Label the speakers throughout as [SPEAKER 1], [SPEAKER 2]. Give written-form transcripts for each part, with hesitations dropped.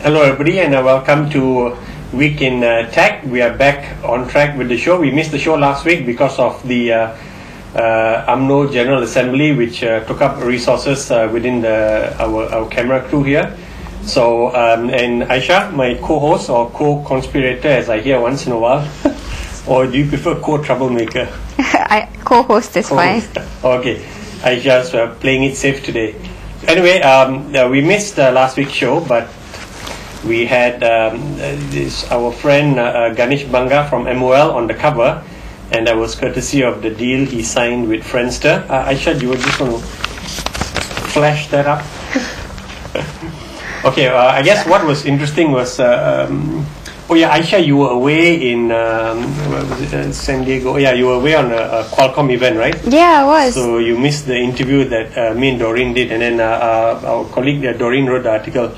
[SPEAKER 1] Hello everybody and welcome to Week in Tech. We are back on track with the show. We missed the show last week because of the UMNO General Assembly, which took up resources within our camera crew here. So, and Aisha, my co-host or co-conspirator, as I hear once in a while, or do you prefer co-troublemaker?
[SPEAKER 2] Co-host is fine.
[SPEAKER 1] Okay, Aisha's playing it safe today. Anyway, we missed last week's show, but we had our friend Ganesh Banga from MOL on the cover, and that was courtesy of the deal he signed with Friendster. Aisha, you were just going to flash that up? Okay, I guess what was interesting was, Aisha, you were away in San Diego. Oh, yeah, you were away on a Qualcomm event, right?
[SPEAKER 2] Yeah, I was.
[SPEAKER 1] So you missed the interview that me and Doreen did, and then our colleague Doreen wrote the article.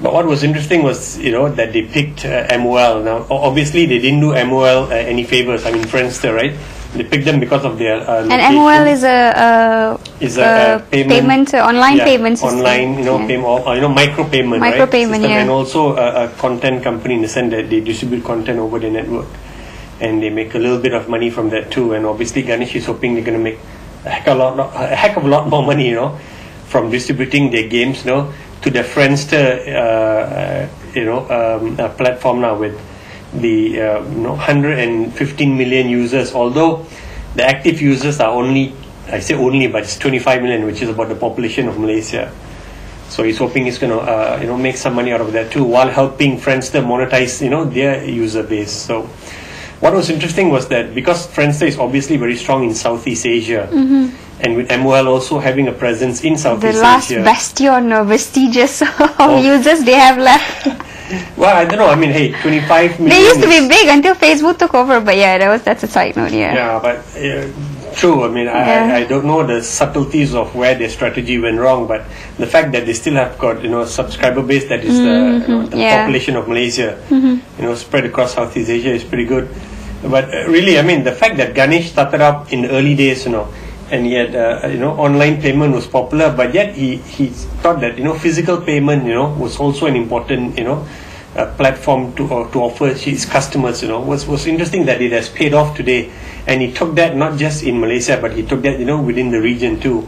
[SPEAKER 1] But what was interesting was, that they picked MOL. Now, obviously, they didn't do MOL any favors. I mean, Friendster, right? They picked them because of their location.
[SPEAKER 2] And MOL is a payment online payment system.
[SPEAKER 1] Online, micro payment,
[SPEAKER 2] micro payment,
[SPEAKER 1] system, and also a content company in the sense that they distribute content over the network, and they make a little bit of money from that too. And obviously, Ganesh is hoping they're going to make a heck of a lot more money, from distributing their games, to the Friendster, platform now with the 115 million users. Although the active users are only, I say only, but it's 25 million, which is about the population of Malaysia. So he's hoping he's going to make some money out of that too, while helping Friendster monetize their user base. So what was interesting was that because Friendster is obviously very strong in Southeast Asia. Mm-hmm. And with MOL also having a presence in Southeast Asia.
[SPEAKER 2] The last bastion or vestiges of users they have left.
[SPEAKER 1] Well, I don't know. I mean, hey, 25 million.
[SPEAKER 2] They used to be big until Facebook took over, but yeah, that's a side note.
[SPEAKER 1] Yeah, but true. I mean, I don't know the subtleties of where their strategy went wrong, but the fact that they still have got subscriber base that is the population of Malaysia, spread across Southeast Asia is pretty good. But really, I mean, the fact that Ganesh started up in the early days, and yet online payment was popular, but yet he thought that physical payment was also an important platform to offer his customers. Was interesting that it has paid off today, and he took that not just in Malaysia, but he took that within the region too.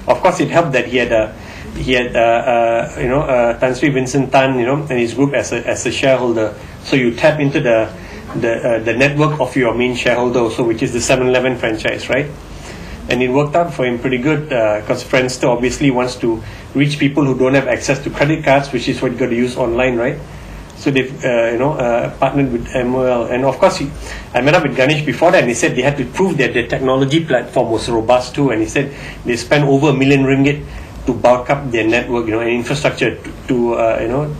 [SPEAKER 1] Of course, it helped that he had Tan Sri Vincent Tan and his group as a shareholder. So you tap into the network of your main shareholder also, which is the 7-Eleven franchise, right? And it worked out for him pretty good because Friendster obviously wants to reach people who don't have access to credit cards, which is what you got to use online, right? So they've partnered with MOL, and of course I met up with Ganesh before that, and he said they had to prove that the technology platform was robust too, and he said they spent over RM1 million to bulk up their network, and infrastructure to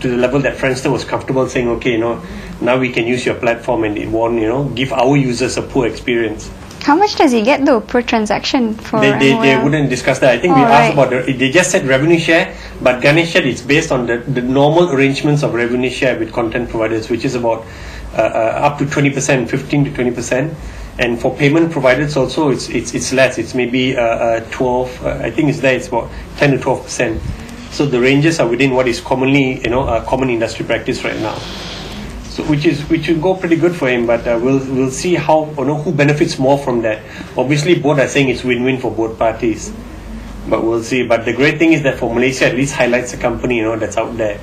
[SPEAKER 1] the level that Friendster was comfortable saying, okay, now we can use your platform, and it won't give our users a poor experience.
[SPEAKER 2] How much does he get though per transaction for
[SPEAKER 1] they wouldn't discuss that. I think we asked about they just said revenue share, but Ganesh said it's based on the normal arrangements of revenue share with content providers, which is about up to 20%, 15 to 20%, and for payment providers also it's less. It's maybe 12. I think it's about 10 to 12%. So the ranges are within what is commonly common industry practice right now. So which will go pretty good for him, but we'll see how who benefits more from that. Obviously, both are saying it's win-win for both parties, but we'll see. But the great thing is that for Malaysia, at least highlights a company that's out there.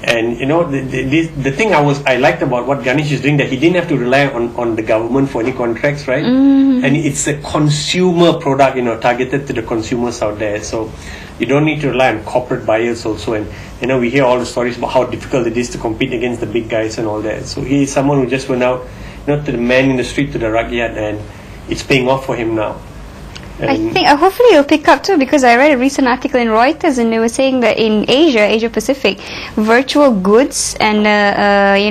[SPEAKER 1] And the thing I liked about what Ganesh is doing, that he didn't have to rely on the government for any contracts, right? Mm-hmm. And it's a consumer product, targeted to the consumers out there. So you don't need to rely on corporate buyers also. And we hear all the stories about how difficult it is to compete against the big guys and all that. So he is someone who just went out, to the man in the street, to the rakyat, and it's paying off for him now.
[SPEAKER 2] And I think hopefully it'll pick up too, because I read a recent article in Reuters, and they were saying that in Asia Pacific, virtual goods and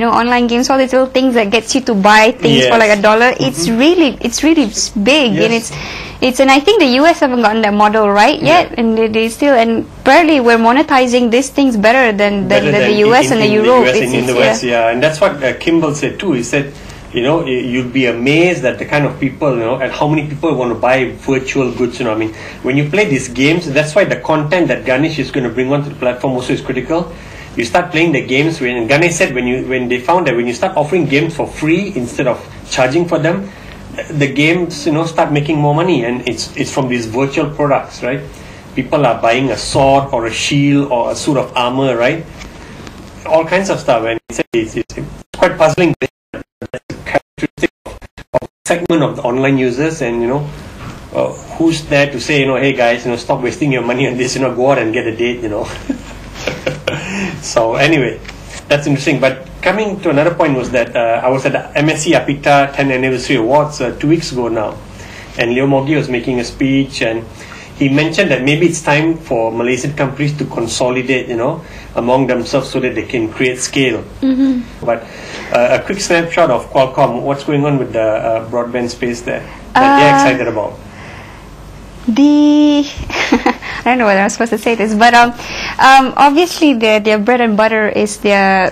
[SPEAKER 2] online games, all these little things that gets you to buy things for like $1, mm-hmm. it's really big, and and I think the US haven't gotten that model right yet, and they still, and apparently we're monetizing these things better than the US and the Europe.
[SPEAKER 1] In the West, and that's what Kimball said too. He said, you'd be amazed at the kind of people, at how many people want to buy virtual goods, I mean, when you play these games, that's why the content that Ganesh is going to bring onto the platform also is critical. you start playing the games. When Ganesh said when they found that when you start offering games for free instead of charging for them, the games start making more money, and it's from these virtual products, right? People are buying a sword or a shield or a suit of armor, right? All kinds of stuff, and it's quite puzzling. That's a characteristic of a segment of the online users, and who's there to say, hey guys, stop wasting your money on this, go out and get a date, So anyway, that's interesting. But coming to another point was that I was at the MSC Apita 10th Anniversary Awards 2 weeks ago now, and Leo Mogi was making a speech, and he mentioned that maybe it's time for Malaysian companies to consolidate, among themselves so that they can create scale. But a quick snapshot of Qualcomm, what's going on with the broadband space there that they're excited about?
[SPEAKER 2] I don't know whether I'm supposed to say this, but obviously their bread and butter is their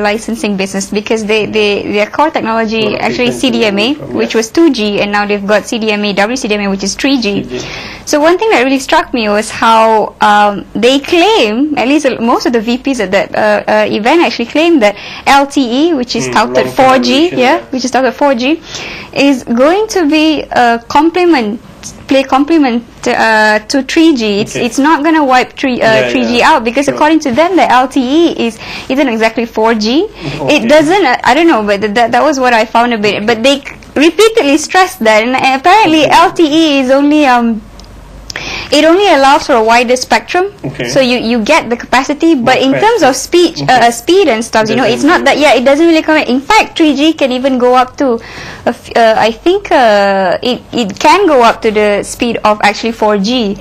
[SPEAKER 2] licensing business, because their core technology actually CDMA, which was 2G, and now they've got CDMA, WCDMA, which is 3G. So one thing that really struck me was how they claim, at least most of the VPs at that event actually claim that LTE, which is touted 4G, which is touted 4G, is going to be a complement to 3G. It's not going to wipe 3G out, because according to them the LTE isn't exactly 4G. It doesn't, I don't know, but that was what I found a bit, but they repeatedly stressed that, and apparently LTE is only it only allows for a wider spectrum, so you get the capacity, but in terms of speed and stuff, it's not that. It doesn't really come. In fact, 3G can even go up to, I think it can go up to the speed of actually 4G.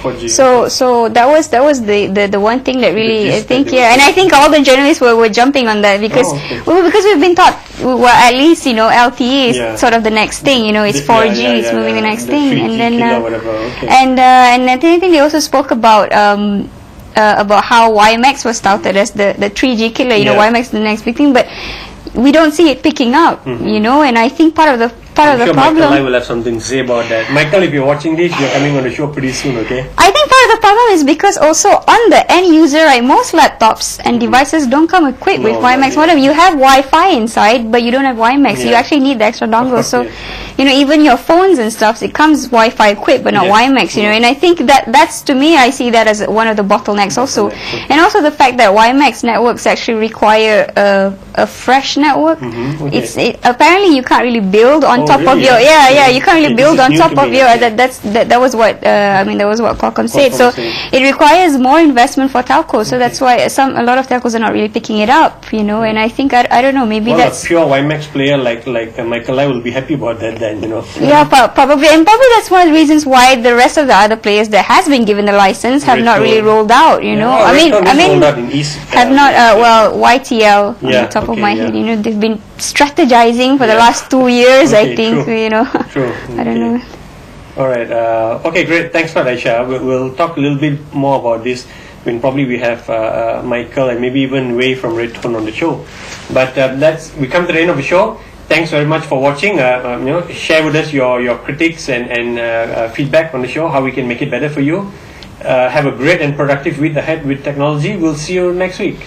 [SPEAKER 2] So that was the one thing that really, I think, and I think all the journalists were jumping on that, because because we've been taught, well, at least LTE is sort of the next thing. It's 4G, it's moving the next thing, and then and I think they also spoke about how WiMAX was touted as the 3G killer. WiMAX is the next big thing, but we don't see it picking up. And I think part of the problem.
[SPEAKER 1] Michael I will have something to say about that. Michael, if you're watching this, you're coming on the show pretty soon, okay?
[SPEAKER 2] I think part of the problem is because also on the end user, most laptops and devices don't come equipped with WiMAX modem. You have Wi-Fi inside, but you don't have WiMAX. You actually need the extra dongle. So, even your phones and stuff, it comes Wi-Fi equipped, but not WiMAX. And I think that's, to me, I see that as one of the bottlenecks also, and also the fact that WiMAX networks actually require a fresh network. Apparently you can't really build on top of your you can't really build on top of your that was what Qualcomm said. So it requires more investment for telcos, so that's why a lot of telcos are not really picking it up, and I think I don't know, maybe that's
[SPEAKER 1] a pure WiMAX player like Michael I will be happy about that then,
[SPEAKER 2] probably, and probably that's one of the reasons why the rest of the other players that has been given the license have not really rolled out, I mean have not YTL on the top of my head, they've been strategizing for the last 2 years, I think,
[SPEAKER 1] True.
[SPEAKER 2] I don't know.
[SPEAKER 1] Alright, okay, great, thanks for that, Aisha. We'll talk a little bit more about this when probably we have Michael and maybe even Wei from Redtone on the show. But we come to the end of the show. Thanks very much for watching. Share with us your critics and feedback on the show, how we can make it better for you. Have a great and productive week ahead with technology. We'll see you next week.